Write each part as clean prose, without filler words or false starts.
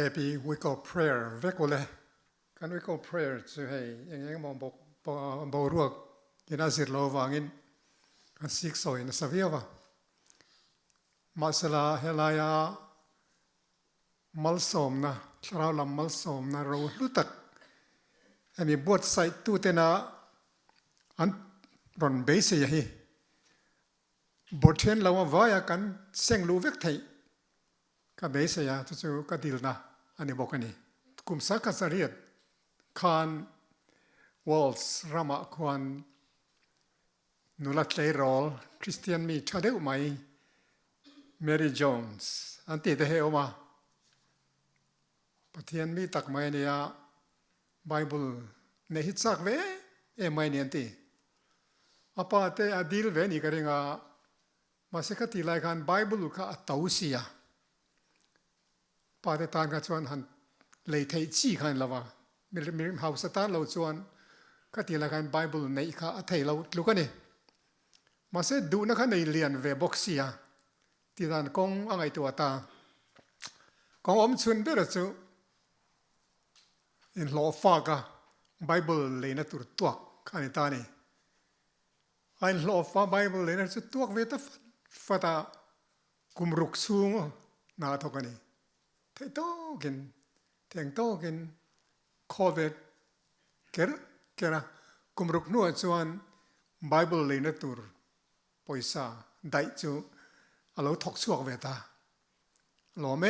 Happy week of prayer เวกเลยการ week of prayer จะให้ยังมองบอกรัวกินอาศิลโลวางินกันสิกสอยนสวีวะมาสลาเฮลายามัลสมนะชาวลำมัลสมนะเราลุตักมีบทใส่ตู้เตนะอันรอนเบสยังไงบทเรียนเราว่าอยกันเสียงรู้เวกไทยก็เบสยาทุกก็ดีลนะอันนี้บอกกันนี่กลุ่มสักการะคานวอลส์รามาควันนุลัดเลโรลคริสเตียนมีชาเดวไหมเมรี่จอนส์อันที่เดเหอมาปะเทียนมีตักไม่เนี่ยไบเบิลในฮิตซักเวไม่เนี่ยที่อาปาเตอดีลเวนี่ก็เรื่องมาเสกติไลกันไบเบิลก็อัตตาอุสียปาเตตานกันชวนหันเลยไทยจีกันละวะมีเฮาสตาร์เราชวนก็ติไลกันไบเบิลในอีกอัตไทยเราลูกกันนี่มาเสดูนะคะในเรียนเวบ็อกเซียที่นั่นกงอะไรตัวตากงอมชวนเบรจูอินลอฟากะไบเบิลเลยนะตัวตัวขันตานี่อินลอฟาไบเบิลเลยนะตัวเวทฟาตากุมรุกซูงนาทกันนี่เทโตกินเทียงโตกินโควิดเกระกุมรุกนัวชวนไบเบิลเลยนะตัวปอยซาได้จูเราถกชัวเวตาหล่อไ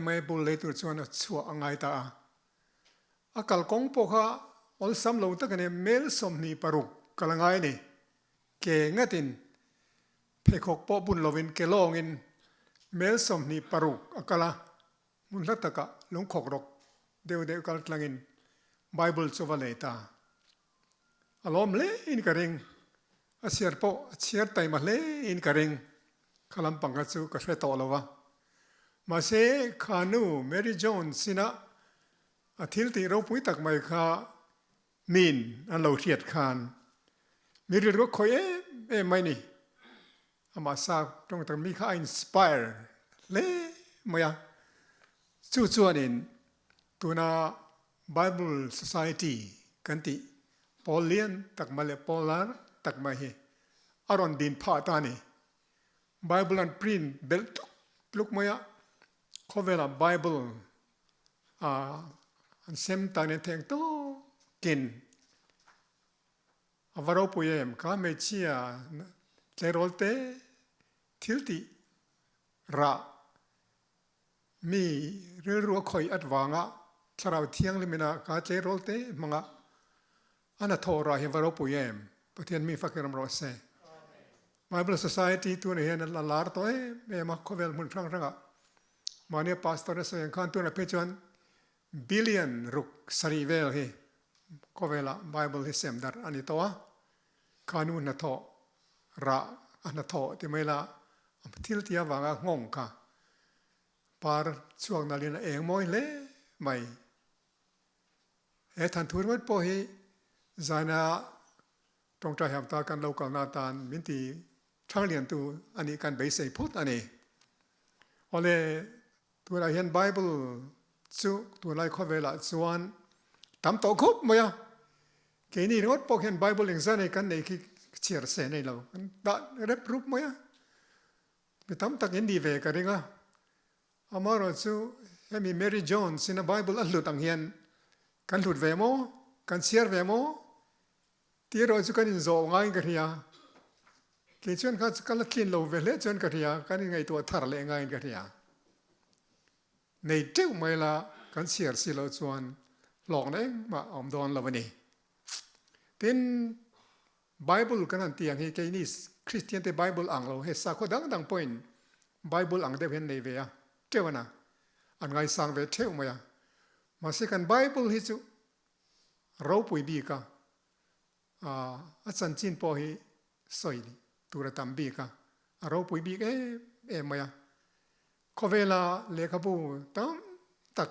ม่บุลเลยตัวชวนชัวอังไงตาอากาศกงปกฮะอลซัมเราตั้งแต่เมลสมนีปรุกกำลังไงนี่เก่งตินเพคกปอบุญลวินเกลงินเมลสมนีปรุกอากาศมุนลัตตะกะลงขกรกเดียวกันกลางอินไบเบิลชัวเลตาอารมณ์เล่อินกระเริงอาเชียร์ปอเชียร์ไตมาเล่อินกระเริงขลังปังกัจูกระเฟตอลวะมาเสขานูเมรี่จอนสินะอาทิตย์ที่เราพูดตักไม่ข้ามินอันเราเทียดขานมีเรื่องว่าคอยไม่นี่อามาซาตรงแต่มีข้าอินสปายร์เล่มาอย่างจู่ๆนี่ตัวน่า Bible Society กันที่พอเลียนตักมาเลยพอลาร์ตักมาเฮอารอนดินพาตานี่Bible and print เบลต์ลุกมาอย่างเขาเวลา Bibleอันเซมตานี่แทงโตกินอวารอปุยมข้าไม่เชื่อเลโรลเตทิลติระมีเรื่องรัวคอยอัดวางะชราวเทียงเลยมินะข้าเลโรลเตมังะอันนั้นโทราเฮวารอปุยมประเทศมีฟักรำรอเซBible Society ตัวนี้นั่นละลาร์ตัวมาเขาเวลมุนพรังๆอ่ะมาเนี่ยพาสตอร์เสียงขันตัวนั้นเป็นจวนบิลเลียนรุกสรีเวลเฮเขาเวลา Bible ที่เสมดาร์อันนี้ตัวขานูนนัทระอันนัทที่ไม่ละที่ที่ว่างงงค่ะปาร์ช่วงนั้นเรียนเองมอยเล่ไม่ทันทุนวัดพอฮีจานาตรงใจหามตากันเรากับนาตานมินตีช่างเรียนตัวอันนี้การเบสใพุทธอันนี้เอาเลยตัวเราเห็นไบเบิลจู่ตัวเราข้อเวลาส่วนทำต่อครบมั้ยแค่นี้รถพอเห็นไบเบิลอย่างนั้นกันในที่เชื่อเสนเราได้รับรู้มั้ยไปทำตักอินดีเวกันเองอ่ะอามาเราจู่ให้มีเมรี่จอนส์ในไบเบิลอันหลุดต่างเฮียนกันหลุดเวโมกันเชื่อเวโมที่เราจะกันอินโซง่ายกันเฮียเกี่ยวกับการละกินเราเวลจนกันเฮียกันยังไงตัวทาร์เลง่ายกันเฮียในเจ้าไม่ละกันเสียสิเราชวนหลอกเนี่ยมาอมดอนเราวันนี้ทีนไบเบิลกันนั่นเตียงให้แกนี่คริสเตียนแต่ไบเบิลอ่างเราเฮสักคนดังพอยน์ไบเบิลอ่างเดวินในเวียเจ้านะอันไงสังเวเจ้ามาสิกันไบเบิลฮิจูเราปุยบีกะอาจารย์จีนพอให้สอยตัวระดับบีกะเราปุยบีกมาเขาเวลาเลขาบูตั้งตัก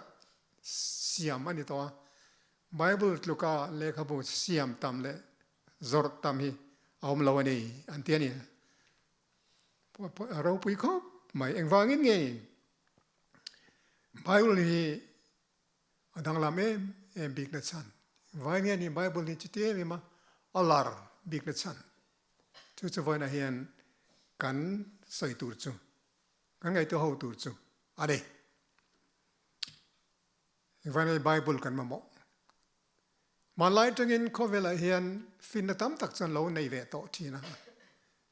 เสียมอันนี้ตัวไบเบิลลูกาเลขาบูเสียมตามเลยจอดตามฮีเอามาแล้วนี่อันเทียนี่เราปุยเขาไม่เอ็งวางเงี้ย Bible hi adang lam big na chan vai nge ni Bible ni chite mi ma alar big na chan chu voi na hian kan soi tur chu kan ngai to ho tur chu ade vai na Bible kan ma mo malai tangin khovela hian fin na tam tak chan lo nei ve to thina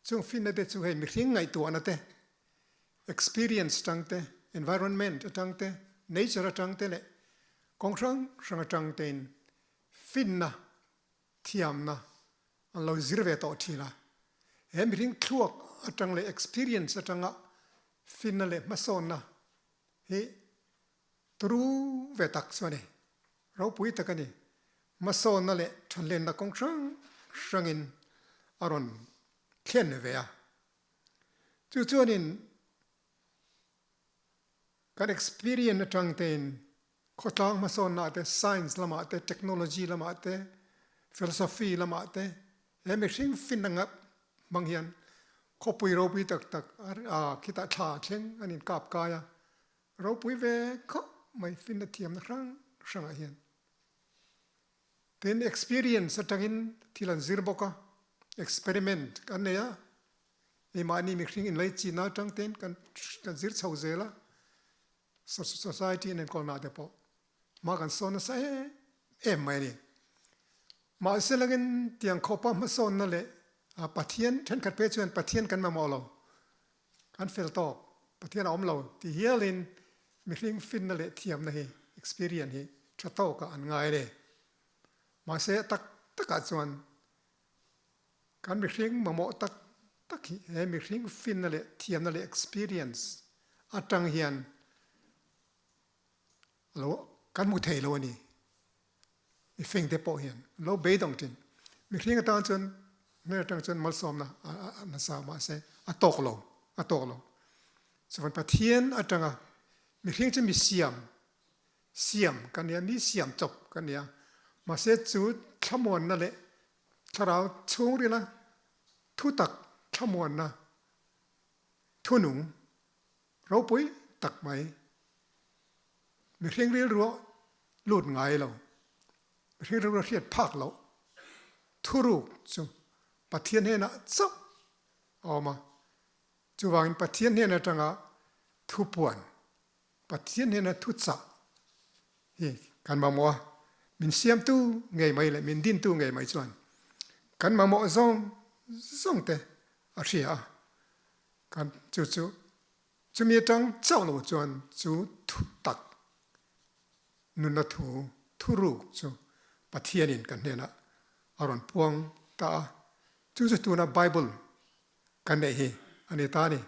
chung fin na te chu hei mi hring ngai tu na te experience tang te environment tang te nature tang te le kong sang tang ten fin na thiam na an lo zirve to thina he mi hring thuak atang le experience atanga fin na le mason na he tru ve tak swane ro pui takani mason na le thanlen na kong sangin aron khen ve ya chu chuanin kan experience atang ten khotang mason na te science lama te technology lama te philosophy lama te he mi hring fin na manghian khopui ro pui tak kita tha thleng anin kap kaya ro pui ve kho mai fin na thiam na sang a hian ten experience atangin thilan zirboka experiment kan ne ya imani mi hring in lai chi na tang ten kan zir chho zela society nen kol na te po ma kan son na sa mai ni ma selagin tiang khopa ma son na le Pathian then kat pe chuan Pathian kan ma mo lo kan fel to Pathian om lo ti hialin mi hring fin na le thiam na hi experience hi thato ka an ngai le ma se tak chuan kan mi hring ma mo tak hi he mi hring fin na le thiam na le experience atang hian lo kan mu thei lo ni i feng te po hian lo be dong tin mi hring atan chuan ne tang chuan mal som na sa ma se atok lo so van Pathian atanga mi hring chu mi siam kan ya ni siam chop kan ya ma se chu thamon na le tharau chung ri la thu tak thamon na thunung ro pui tak mai mi hring ri ro lut ngai lo mi hring ro hiat phak lo thuru chu Pathian he na chop oma chu wangin Pathian he na tanga thupuan Pathian he na thu cha hi kan ma mo min siam tu ngai mai le min din tu ngai mai chuan kan ma mo zong te a ria kan chu mi tang chao lo chuan chu thu tak nun na thu ru chu Pathian in kan he na aron puang ta chu tu na Bible kan nei hi ani ta ni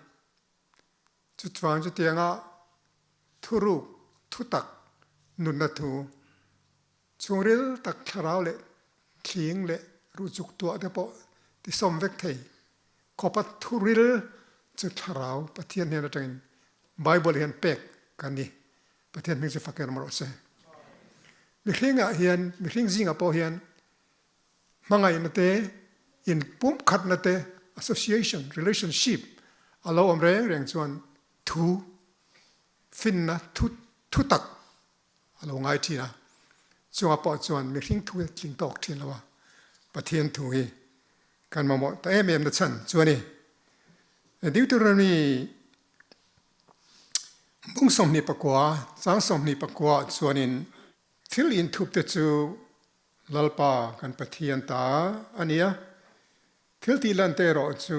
chu chuan chu tianga thu ru thu tak nun na thu chungril tak tharau le thing le ru chuk tu te po ti som vek thei khopat thuril chu tharau Pathian ne na tang Bible hian pek kan ni Pathian ming se faker maro se mi hringa hian mi hring zinga po hian mangai na te in pum khat na te association relationship alo om reng chuan thu fin na thu tak alo ngai thi na chuan po chuan mi hring thu tling tok thin lawa Pathian thu hi kan ma mo ta em na chan chuan ni Deuteronomy bung som ni pakwa chang som ni pakwa chuan in thil in thup te chu lalpa kan Pathian ta ania thil ti lan te ro chu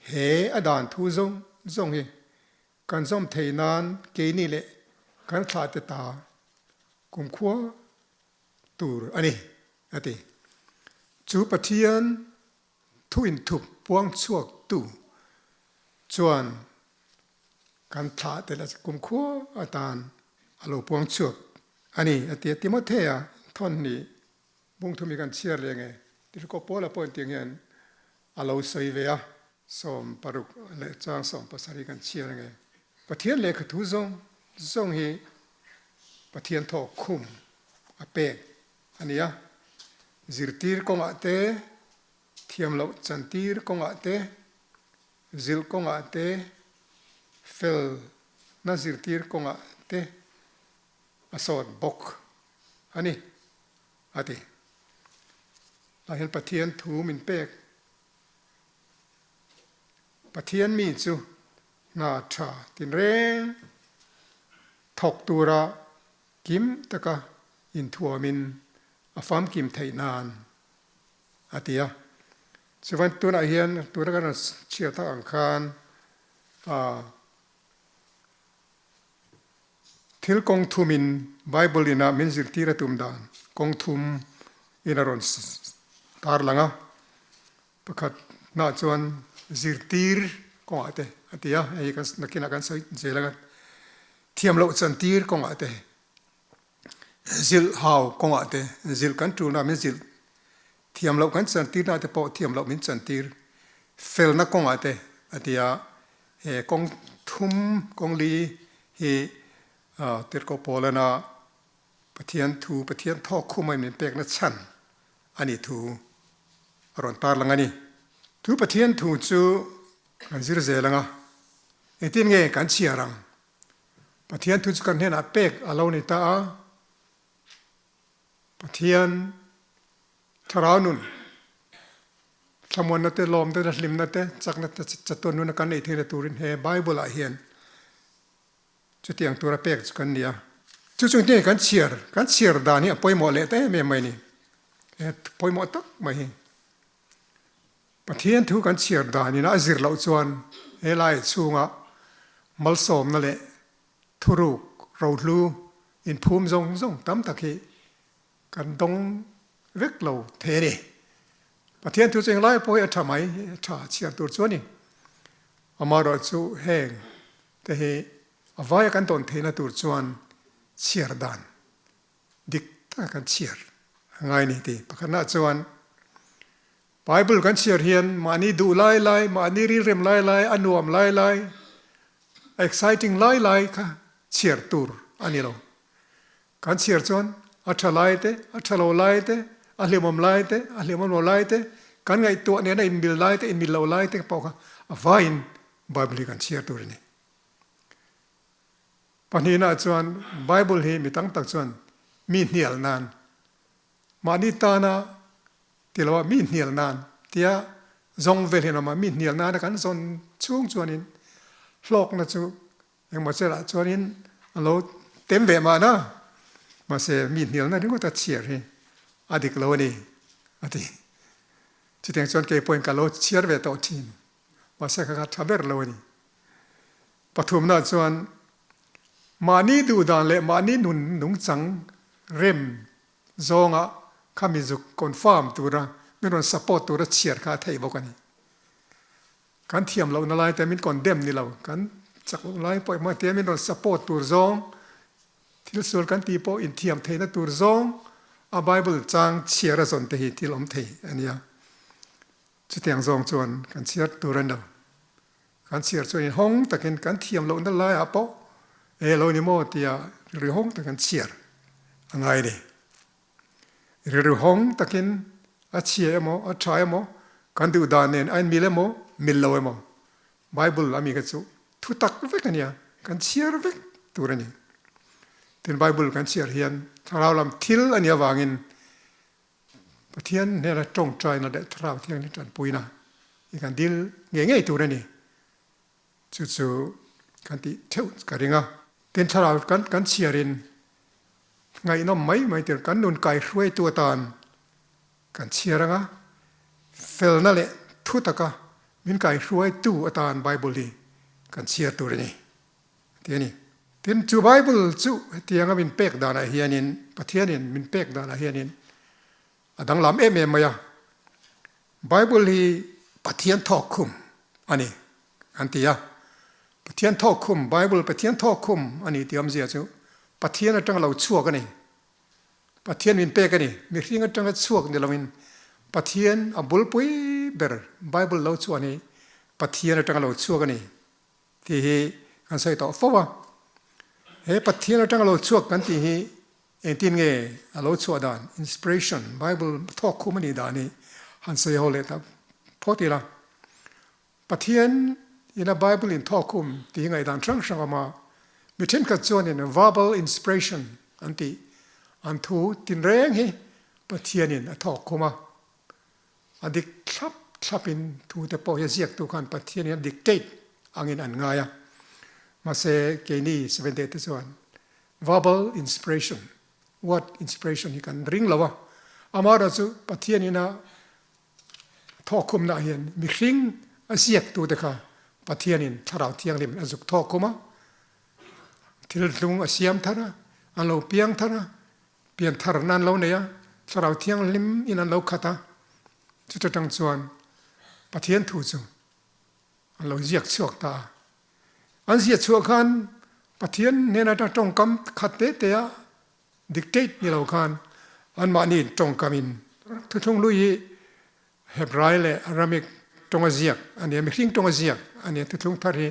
he adan thu zong hi kan zom thei nan ke ni le kan thla te ta kum khwa tur ani ati chu Pathian thu in thup puang chuak tu chuan kan thla te la kum khwa atan alo puang chuak ani ati Timothea thon ni bung thu mi kan chiar le nge ti ko pola pon ti ngen alo sei ve a som paruk le chang som pasari kan chiar nge Pathian le kha thu zong hi Pathian tho khum a pe ania zirtir konga te thiam lo chantir konga te zil konga te fel na zirtir konga te asot bok ani ati ahel Pathian thu min pek Pathian mi chu na tha tin reng thok tura kim taka in thua min afam kim thei nan atia chuan tuna hian tura kan chia ta ang khan thil kong thumin Bible ina min zirtira tum dan kong thum ina ron tar langa pakhat na chuan zirtir kong ate atia ei kan nakina kan sai jelanga thiam lo chan tir kong ate zil hau kong ate zil kan tu na min zil thiam lo kan chan tir na te po thiam lo min chan tir fel na kong ate atia he kong thum kong li he tir ko polana Pathian thu Pathian thok khumai min pek na chan ani thu aron tar langani thu Pathian thu chu kan zir zelanga etin nge kan chiarang Pathian thu chu kan hena pek alo ni ta Pathian tharanun thamon na te lom te lim na te chak na te chaton nu na kan nei thena turin he Bible a hian chu tiang tura pek chu kan nia chu chu te kan chiar da ni poimo le te me mai ni poimo tak mai hi Pathian thu kan chiar da ni na azir lo chuan he lai chunga mal som na le thuruk rohlu in phum zong tam takhi kan dong vek lo the ni Pathian thu cheng lai poi atha mai tha chiar tur chuan ni amaro chu heng te he avaya kan ton thena tur chuan chiar dan dik ta kan chiar ngai ni ti pakhana chuan Bible kan chiar hian mani du lai mani ri rem lai anuam lai exciting lai kha chiar tur ani lo kan chiar chuan atha lai te atha lo lai te ahlemam lai te ahlemam lo lai te kan ngai to ne na in bil lai te in mil lo lai te pa kha avain Bible kan chiar tur ni panina chuan Bible hi mitang tak chuan mi hnial nan mani ta na tilawa mi hnial nan tia zong vel hena ma mi hnial nan kan zon chung chuanin hlok na chu engma chela chuanin alo tem ve ma na ma se mi hnial na ringo ta chiar hi adik lo ni ati chiteng chuan ke point ka lo chiar ve to thin ma se ka thaber lo ni pathum na chuan mani du dan le mani nun nung chang rem zonga khamizu confirm tura miron support tura chiar kha thei bokani kan thiam lo na lai te min condemn ni lo kan chak lo lai poi ma te miron support tur zong thil sul kan ti po in thiam theina tur zong a Bible chang chiara zon te hi thil om thei ania chutiang zong chuan kan chiar turan do kan chiar chuan hong takin kan thiam lo na lai a po lo ni mo tia ri hong ta kan chiar angai ni ri hong takin a chia mo a try mo kan du dan nen ein mile mo mil lo mo Bible ami ka chu thu tak vek ania kan chiar vek turani tin Bible kan chiar hian tharau lam thil ania wangin Pathian ne la tong try na de tharau thiang ni tan puina i kan dil nge turani chu kan ti theu ka ringa tin tharau kan chiarin ngai no mai tir kan nun kai hruai tu tan kan chiaranga fel na le thu taka min kai hruai tu atan Bible li kan chiar tu ni tiani tin chu Bible chu tianga min pek dana hianin Pathianin min pek dana hianin adang lam em maya Bible hi Pathian thok khum ani antia Pathian thok khum Bible Pathian thok khum ani tiam zia chu Pathian atang lo chuak ani Pathian min pek ani mi hring atang chuak ni lamin Pathian abul pui ber Bible lo chu ani Pathian atang lo chuak ani ti hi kan sai to fowa he Pathian atang lo chuak kan ti hi entin nge alo chu dan inspiration Bible thok khum ani dani han sai hole ta photila Pathian in a Bible in thok khum ti ngai dan sang ama มีเช่นกับส่วนเนี่ย verbal inspiration อันที่อันทูตินแรงให้ปะเทียนเนี่ยทอกเข้ามาอันที่ทับอินทูแต่พอจะเสียกตัวกันปะเทียนเนี่ย dictate อันนี้อันง่ายมาเสเกนี่70ส่วน verbal inspiration what inspiration ที่กันริงแล้ววะอามาเราจะปะเทียนนี่นะทอกคุมน่ะเห็นมีริงเสียกตัวแต่ค่ะปะเทียนนี่ถ้าเราเที่ยงริมอาจุกทอกคุมาที่เราลุงเสียมท่านะอันเราเปียงท่านะเปลี่ยนทาร์นันเราเนี่ยถ้าเราเที่ยงริมอินันเราขัดจุดตั้งส่วนปะเทียนถูกจังอันเราเสียกชวกตาอันเสียชวกกันปะเทียนเนี่ยนะตรงกำขัดเตะดิกเตตนี่เรากันอันมานี่ตรงกำอินทุกลุยเฮบไรเลยอารามิกตรงเสียกอันนี้ไม่ทิ้งตรงเสียกอันนี้ทุกทารี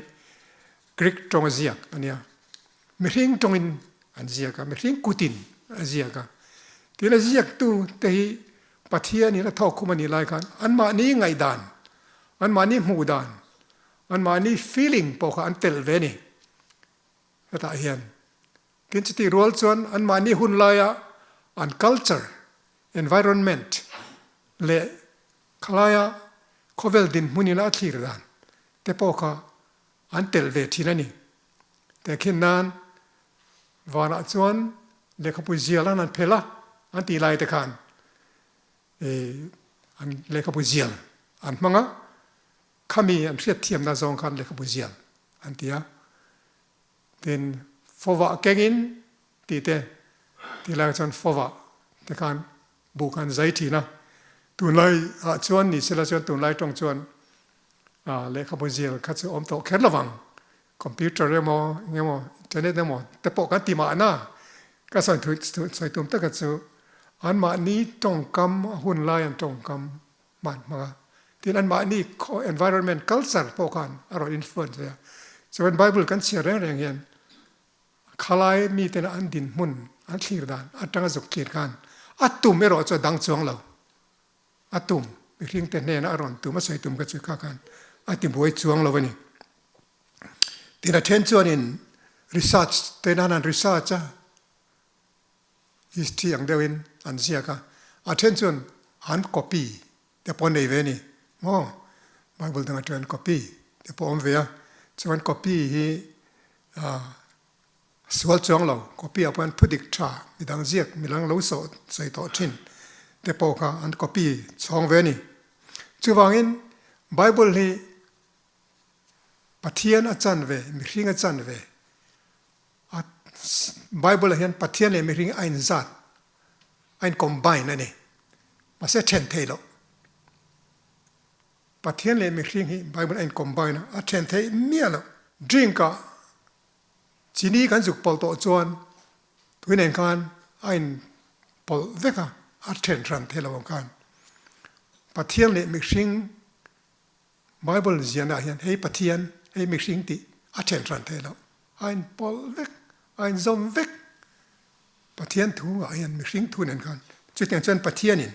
กรีกตรงเสียกอันนี้ไม่ทิ้งตรงอินอันเสียกไม่ทิ้งกุตินอันเสียกที่เราเสียกตู้แต่ปะเทียนนี่เราทอกคุมันนี่ไรกันอันมานี่ไงดานอันมานี่หูดานอันมานี่ feeling พอเขาอันเตลเวนี่ก็ตาเห็นกินสติรัวส่วนอันมานี่หุ่นลายอัน culture environment เละขลายเขาเวลดินมุนีละทีระดานแต่พอเขาอันเตลเวทีนั่นนี่แต่แค่นั้นวาระส่วนเลขาปุเจียแล้วนั่นเพล่าอันตีลายตะการอันเลขาปุเจียอันมังขมีอันเทียบเทียมนาซองคันเลขาปุเจียอันที่เป็นฟอวะเก่งตีเตตีลายจนฟอวะแต่การบุกันใจทีนะตัวลายชวนนี่เสร็จแล้วชวนตัวลายตรงชวนเลขาปุเจียคัดซื้ออมโตแค่ระวังคอมพิวเตอร์เรมอเงี้ยมอจะเน็ตเรมอแต่ปกติมาหน้าก็ใส่ตุ้มตะกัดซื้ออันมานี้ตรงกำหุ่นลายอันตรงกำมันมาที่อันมานี้ environment culture พวกกันอร่อย influence เลยส่วนไบเบิลกันเชื่อเรื่องอย่างเงี้ยขลายมีแต่อันดินมุนอันที่ระดานอันตั้งจุกเกียรกันอัตุ่มไม่รอจะดังจวงเราอัตุ่มไม่เพียงแต่เนี่ยนะอร่อยตุ่มมาใส่ตุ่มก็จะฆ่ากันอัตุ่มบวยจวงเราวันนี้ที่นั่นเช่นส่วนนี้ research แต่นั่น research จ้ะที่อย่างเดียวกันอันเสียก็attention อัน copy แต่พอในเวนี่โอ้ไบเบิลต้องการ copy แต่พออมเวียส่วน copy ที่สวดจงเรา copy เอาไปพูดอีกชามีดังเสียกมีหลังรู้สดใส่ต่อชิ้นแต่พอก็อัน copy ช่องเวนี่จู่ว่างั้นไบเบิลที่ปะเทียนอาจารย์เวมีริงอาจารย์เวไบเบิลเห็นปะเทียนเลยมีริงไอ้นจัดไอ้นคอมไบน์นั่นเองมาเสร็จเทนเทลปะเทียนเลยมีริงที่ไบเบิลไอ้นคอมไบน์นะเทนเทเมียละดริงก์จีนี่กันสุกปอลโตจวนทุกอย่างกันไอ้นปอลเวก้าเทนทรันเทลวงกันปะเทียนเลยมีริงไบเบิลเจียนะเห็นให้ปะเทียนให้มีริงที่เทนทรันเทลไอ้นปอลเวกไอ้ซอมเวกปะเทียนถูกไอ้ยันมีริงทุนกันจุดอย่างเช่นปะเทียนนี่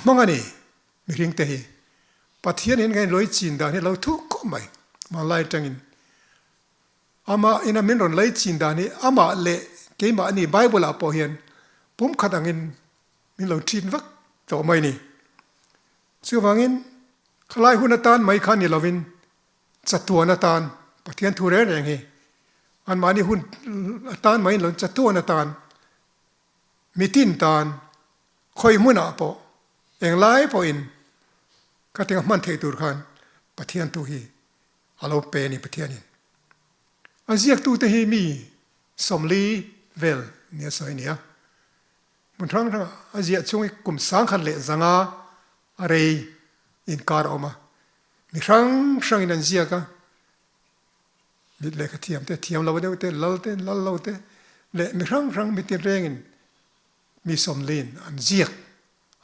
มังอันนี้มีริงเตะปะเทียนเห็นไงลอยจีนดานี่เราทุกข์ไหมมาไล่จังอินมาอินามินรอนไล่จีนดานี่มาเละเกี่ยมาอันนี้ไบเบิลอาปอเห็นปุ่มขัดอังอินมีเราจีนวักต่อไม่นี่ชื่อว่างินขลายหุ่นตานไม่ขันนี่เราวินจัตัวนาตานปะเทียนทุเรศอย่างนี้อันมานี่หุ่นตานไม่หล่นจัตัวนาตานมีตินตานคอยมุนาปอเองไล่ปออินก็ถึงมันเทตุรขันปะเทียนตุฮีฮัลโหลเปนี่ปะเทียนนี่อันเสียกตุเตฮีมีสมลีเวลเนี่ยสอยเนี่ยมันทั้งอันเสียช่วงกลุ่มสังขันเละสังอาอะไรอินการออกมามีครั้งอินันเสียก็มีเล็กเทียมแต่เทียมเราเด้อแต่เราเตเละมีครั้งมีตีเร่งมีสมลีนอันเสียก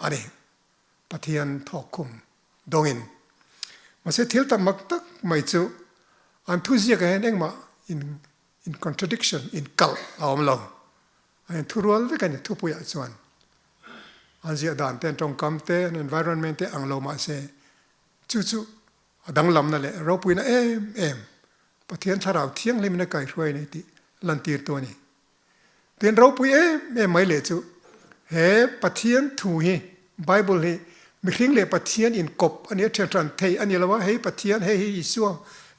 อันนี้ปะเทียนทอกคุมดงอินมาเสียเที่ยวตามมักตักไม่จู่อันทุเสียกเห็นเองมา in contradiction in กัลเอามาลงอันทุรัวเลยกันเนี่ยทุปุยส่วนอันเสียด่านเต้นตรงคำเต้น environment เต้อังโลมาเสจู่ดังลำนั่นแหละเราปุยนะเอ็มปะเทียนถ้าเราเที่ยงเลยมันไก่ช่วยในที่ ลันตีตัวนี้เตียนเราปุยไม่เลยจูเฮ้ปะเทียนถูฮีไบเบิลฮีมีคริงเลยปะเทียนอินกบอันนี้เทนทรันเทอันนี้เราว่าเฮ้ปะเทียนเฮ้อิสัว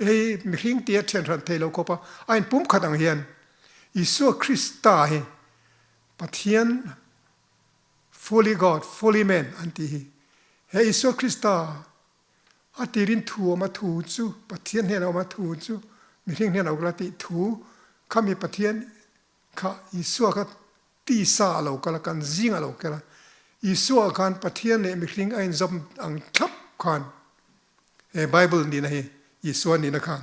เฮ้มีคริงเตียเทนทรันเทเราก็ปะอันปุ่มขัดอังเฮียนอิสัวคริสตาฮีปะเทียน fully God fully man อันที่เฮ้อิสัวคริสตาอันที่รินถูมาถูจูปะเทียนเฮเรามาถูจูมีคริงเฮเรากระติถูข้ามีปะเทียนข้าอิสัวก็ตีซาเราก็แล้วกันจิงเราก็แล้วอิสัวการปะเทียนเนี่ยมีคริงไอ้จำอังทับกันไบเบิลนี่นะเฮอิสัวนี่นะครับ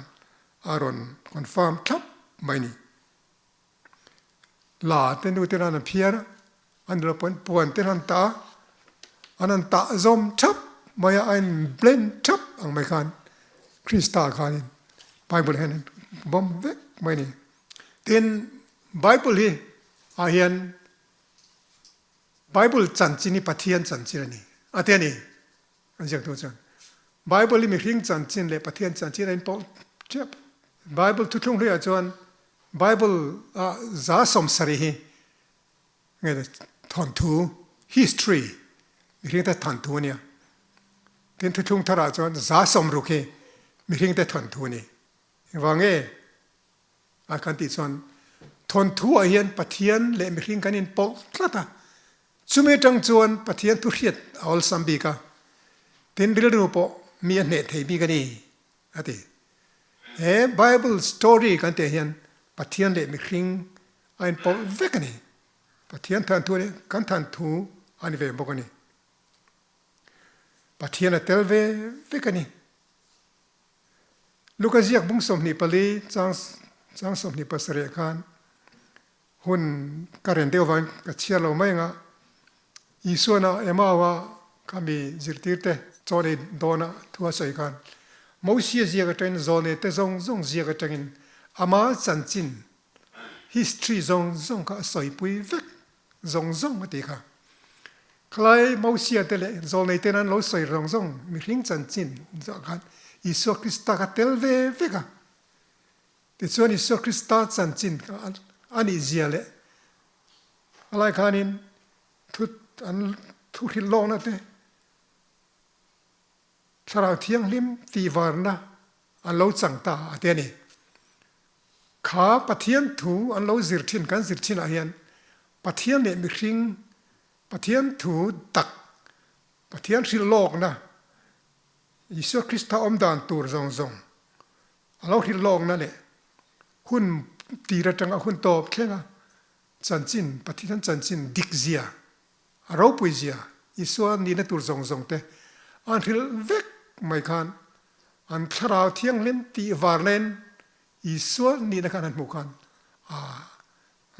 อารอนคอนฟาร์มทับไม่นี่ลาเต็นดูเตนันเพียร์อันเราปวนเตนันตาอันนั้นตาจอมทับไม่ไอ้เบลนทับอังไม่กันคริสตาคันไบเบิลเห็นบอมเวกไม่นี่เต็นไบเบิลฮีอาเฮียนไบเบิลจันจินีปะเทียนจันจินี่อาเทียนี่อันจากตัวจันไบเบิลมีคริงจันจินเลยปะเทียนจันจินี่ปอเจ็บไบเบิลทุกๆเรื่องจวนไบเบิลจ้าสมสรีฮีไงทอนทู history มีคริงแต่ทอนทูเนี่ยเป็นทุกๆทาราจวนจ้าสมรุกฮีมีคริงแต่ทอนทูนี่ว่าไงอาการติดจวนทนทั่วเฮียนปะเทียนเละมีคริงกันอินปอลตาชุมเอจังจวนปะเทียนทุเรียดออลซัมบีกาเต็นเรื่องปอมีอันเนตให้บีกันนี่อะติไบเบิลสตอรี่กันเตเฮียนปะเทียนเละมีคริงอันปอเวกันนี่ปะเทียนทันทัวเนี่ยกันทันทูอันนี้เวบอกกันนี่ปะเทียนเตลเวกันนี่ลูกอาเซียกบุ้งสมนิปลีจังสมนิปสเรกันหุ่นการเดียววันกับเชียร์เราไม่งะอีส่วนน่ะมาว่าขามีจิตติเตจอดโดนะทัวใส่กันมอเสียเสียกันจอดเตจงเสียกันอามาจันจิน history จงก็ใส่ปุยเวกจงมาตีค่ะใครมอเสียเตเลยจอดเตนั้นเราใส่จงมีริงจันจินจากกันอิสุคริสต์ก็เตลเวกแต่ส่วนอิสุคริสต์จันจินอันนี้เสียเลยอะไรกันนี่ทุกที่โลกนั่นเองถ้าเราเที่ยงลิมตีวารนะอันเราจังตาเดี๋ยวนี้ข้าปะเทียนถูอันเราจิตทินกันจิตทินอะไรยันปะเทียนเนี่ยมีคริงปะเทียนถูตักปะเทียนที่โลกนะยิสุคริสต์อมดานตัวจงเราที่โลกนั่นแหละหุ่นตีระจังหุ่นโตแค่ละจันจินปะเทียนจันจินดิกเซียเราปุยเสียอิสวานี่นะตัวจงเตอันที่เวกไม่คันอันคราวเที่ยงเล่นตีวาร์เลนอิสวานี่นะคันอันมุกัน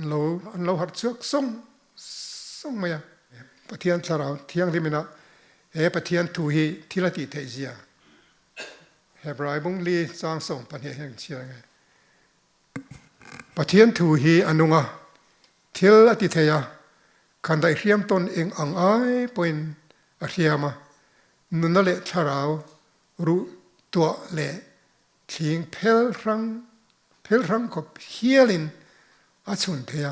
เราหัดเชือกส่งมาอย่างปะเทียนคราวเที่ยงที่มันนะปะเทียนถูฮีที่ละติเทเซียเฮบรายบุงลีจางส่งปะเทียนเชียไงปะเทียนถูฮีอนุงะที่ละติเทียคันได้เรียมตนเองอังไอเป็นเรียมานุนนั่นแหละชาเรารู้ตัวเละทิ้งเพลรังกับเฮียลินอาชุนเทีย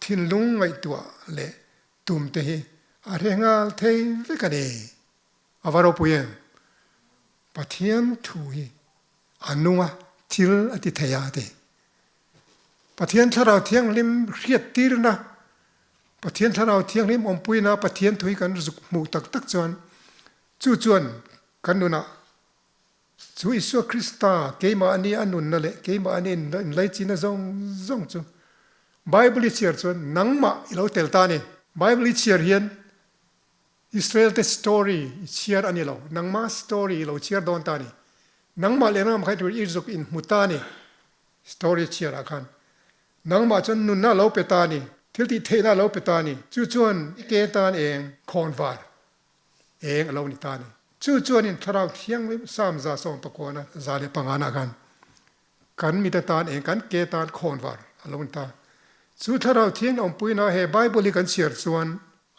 ทิ้งลุงไว้ตัวเละตุ่มเตะอะไรงาเทวิกันเออวารปุยมปะเทียนถุยอนุวะทิลอติเทียเตปะเทียนชาเราเทียงลิมเรียดตีรนะปะเทียนถ้าเราเที่ยงนี้อมปุยนะปะเทียนถุยกันสุกหมู่ตักจวนจู่จวนกันดูนะจู่อิสุคริสต์เกี่ยมาอันนี้อันนู้นนั่นแหละเกี่ยมาอันนี้ไล่จีน่าจงจู่ไบเบิลเชียร์จวนนังมาเราเตลตานี่ไบเบิลเชียร์เฮียนอิสราเอลเตสตอรี่เชียร์อันนี้เรานังมาสตอรี่เราเชียร์โดนตานี่นังมาเลยนะมันใครดูอิสุกอินมุตานี่สตอรี่เชียร์อาคันนังมาจนนุนน่าเราเปตานี่ที่ที่เทน่าเราเปตานี่จู่จวนเกตานเองคอนวาร์เองเรานิตานี่จู่จวนนี่ถ้าเราเที่ยงสามซาสองปะกวนะซาเลปังอานากันมีตานเองกันเกตานคอนวาร์เรานิตาจู่ถ้าเราเที่ยงอมปุยนะเฮไบเบิลกันเชียร์ส่วน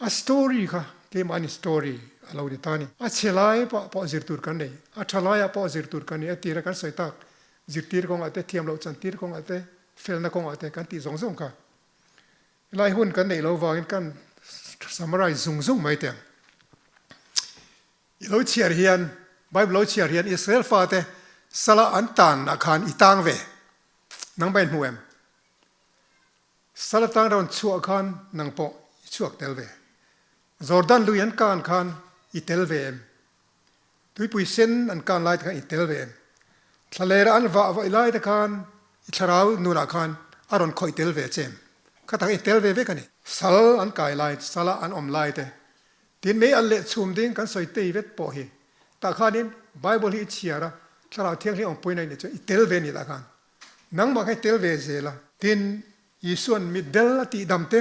a story ค่ะเกมอัน story เราดิตานี่เชลัยปอจิรตุรกันนี่ชลัยปอจิรตุรกันนี่ตีระกันใส่ตักจิรตีรกงอาเตเทียมเราจันตีรกงอาเต เฟลนักกงอาเตกันตีสงค่ะไล่หุ่นกันในเราวางกันสมัยสงไม่เตียงเราเชียร์เฮียนไบเบิลเราเชียร์เฮียนอิสราเอลฟาเตสละอันตันอาคารอีตางเวนังเป็นหัวมสละตังเราชัวคันนังโปชัวเตลเวจอร์แดนลุยันการคันอีเตลเวมตุยปุยเซนอันการไล่กันอีเตลเวมทะเลอันว่าไล่ตะคันอิสราเอลนูนาคันอารอนคอยเตลเวเจมข้าทางอีเตลเวเวกันนี่สละอันกายไล่สละอันอมไล่เตทีนี้อันเละชุมดิ้งกันสอยเตยเวทปอฮีตาคันนี้ไบเบิลที่เชียร์ถ้าเราเที่ยงที่องค์ปุ่ยในเนี่ยจะอีเตลเวนี่ตาคันนังมาให้เตลเวเซละทีนยิส่วนมิดเดลตีดำเต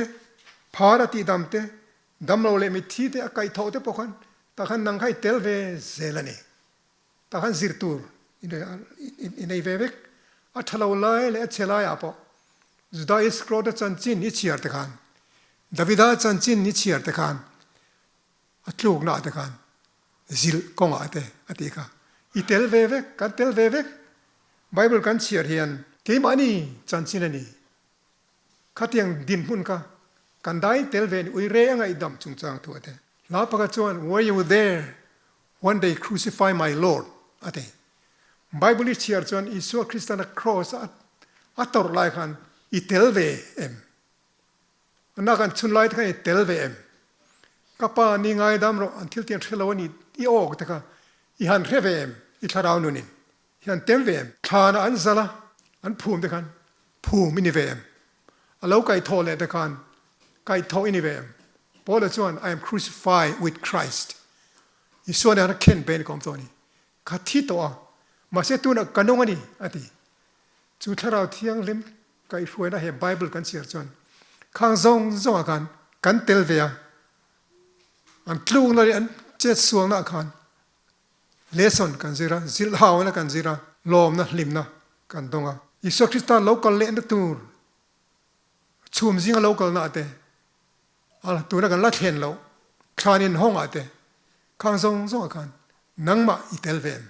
พาราตีดำเตดำเราเลยมิทีเตอากายทอเตปอคันตาคันนังให้เตลเวเซละนี่ตาคันซิรตูร์อินในเวกอัทลาวไลและเชลายอาปอจุดาอิสโครดจันจินนิเชียร์ตะคันดาวิดาจันจินนิเชียร์ตะคันอัตลูกนาตะคันซิลกงอาเตอติกาอีเตลเวเวกกันเตลเวเวกไบเบิลกันเชียร์เฮียนเกมานีจันจินนี่ขัดยังดินหุ่นกันได้เตลเวนอุยเรียงไอ้ดำจุงจางตัวเตลาปากจวน were you there when they crucify my Lord อะเตไบเบิลเชียร์จวนอิสุคริสต์นะครอสอัตตอร์ไลคันอีเตลเวเอ็มนักกันชุนไลท์กันอีเตลเวเอ็มกับปานี่ไงดำเราอันที่เตียนเทลวันนี้อีโอกแต่ก็อีฮันเรเวเอ็มอีทาราวนุนินอีฮันเต็มเวเอ็มทานอันซาละอันภูมิแต่กันภูมินิเวเอ็มแล้วไก่โทเลยแต่กันไก่โทอินิเวมพอละส่วน I am crucified with Christ อีส่วนนั้นเข็นเป็นของตัวนี้ขัดที่ตัวมาเสตุนกันนงอันนี้อะทีจุดที่เราเที่ยงเล่มไก่ช่วยนะเห็นไบเบิลกันเสียจนข้างซงกันเตลเวียอันคลูงนั่นอันเจ็ดสวงนะกันเลสอนกันซิระซิลฮาวนะกันซิระลมนะลิมนะกันตรงอ่ะอิสุคริสต์โลกเล่นนะตูร์ชุมซิงโลกน่าเตอะไรตัวนั้นกันลัดเห็นเราคลานินห้องอาเตข้างซงกันนังมาอิเตลเวม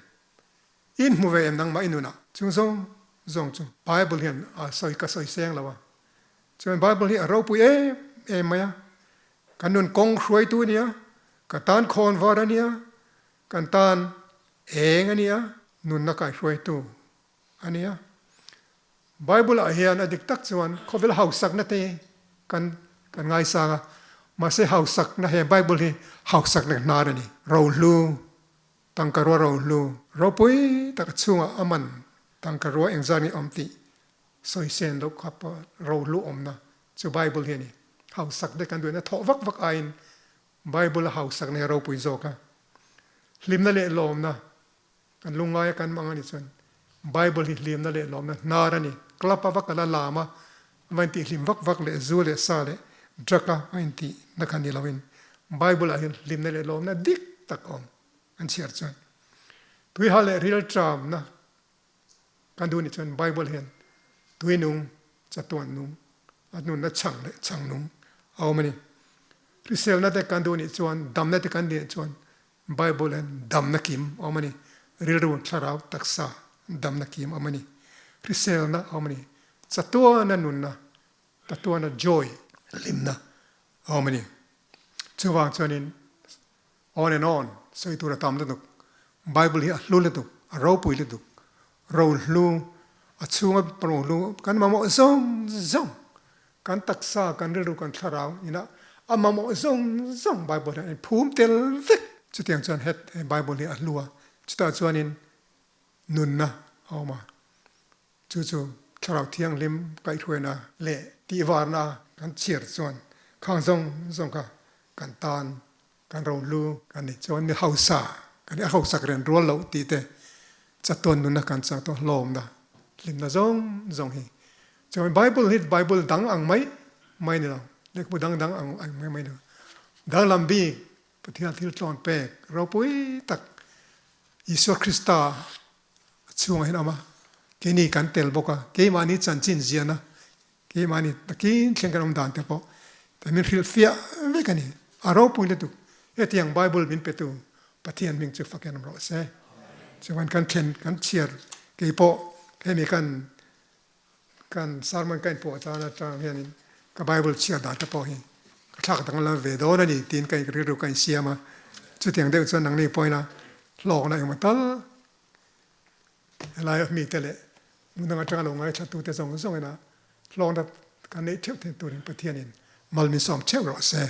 อินมูเวมนังมาอินุนะจุงจุงไบเบิลเห็นสอยก็สอยเสียงแล้ววะจนไบเบิลเห็นเราปุยเอ็มไหมกันนุนกงช่วยตัวเนี้ยกันตานคอนวาร์เนี้ยกันตานเองอันเนี้ยนุนนักช่วยตัวอันเนี้ยไบเบิลเฮียนอดีตตักส่วนเขาเวลาหาสักนาทีกันง่ายสักมาเสียหาสักนะเฮียไบเบิลเฮียหาสักนักนาดนี่เราลูตั้งกรัวเราลูเราปุยตักช่วงอามันตั้งกรัวเองจานี่อมติสอยเซนลูกครับเราลูอมนะจะไบเบิลเฮียนี่หาสักได้กันด้วยนะทวักไอ้ไบเบิลหาสักในเราปุยโจกะลิมนั่นแหละลมนะกันลุงง่ายกันมังอันนี้ส่วนไบเบิลลิมนั่นแหละลมนะนารานี่กลับวักกันละลามาวันที่ลิมวักเลยจูเลยซาเลยดรักวันที่นักขันนี่เราเห็นไบเบิลลิมนั่นแหละลมนะดิกตักอมอันเชื่อจนตุยฮาเลรีลทรามนะกันดูนี่จนไบเบิลเห็นตุยนุ่งจะตัวนุ่งอันนู้นนะช่างเลยช่างนุ่งเอามานี่ริเซลนั่นแต่กันดูนี่จวนดำนั่นแต่กันดีจวนไบเบิลเห็นดำนักขิมเอามานี่รีลรู้ทาราวตักษาดำนักขิมเอามานี่ริเซลนะเอามานี่จะตัวนั้นนุ่นนะแต่ตัวนั้นจอยลิมนะเอามานี่ช่วงจวนนี้ on and on สวยตัวเราทำเลยตุกไบเบิลเฮียรู้เลยตุกเราปุยเลยตุกเรารู้ช่วงปรุงรู้กันมาโมซงกันตักษากันเรื่องกันทาราวนี่นะมาโมซงไบเบิลเนี่ยภูมิเตลฟิกจุดอย่างจวนเฮ็ดไบเบิลเฮียรู้ว่าจุดจวนนี้นุ่นนะเอามาจู่ๆถ้าเราเที่ยงลิมไก่ถ้วยนะเละตีวานะกันเฉียดส่วนข้างซงกันตานกันเราลูกันนี่จวนนี่เฮาซากันนี่เฮาสักเรียนรัวเราตีเตจะตัวนุ่นนะกันจะตัวลมนะลิมนะซงฮีจวนไบเบิลฮิตไบเบิลดังอังไม่เนี่ยเราเล็กบุดังอังไม่เนี่ยดังลำบีปฏิหันที่ตอนเปกเราปุ้ยตักอิสุคริสต์ช่วงเห็นเอามาเกนี่กันเตลบอกว่าเกมานี่จันจินเจียนะเกมานี่ตะกี้เข่งกันอมดานเตปอแต่มันฟิลเฟียเวกันนี่อารมณ์ปุ่นเลยตุเอที่ยังไบเบิลบินไปตุปฏิญาณมิงจะฟักกันอมรอเซ่จะวันกันเข่งกันเชียร์เกปอให้มีกัน กันสารมันกันปวดตานะจังเฮียนี่กับไบเบิลเชื่อดาตะปอหิทักตั้งละเวโดนั่นนี่ตีนกันริรุกันเสียมาจุดอย่างเดียวส่วนหนังนี่ปอยนะหลอกนะอย่างมันตั้งอะไรมีแต่ละมึงต้องจังลงไงชัดตัวแต่ส่งนะลองดับกันนี้เชื่อถึงตัวนี้ประเทศนี้มันมีสองเชื่อรอเซ่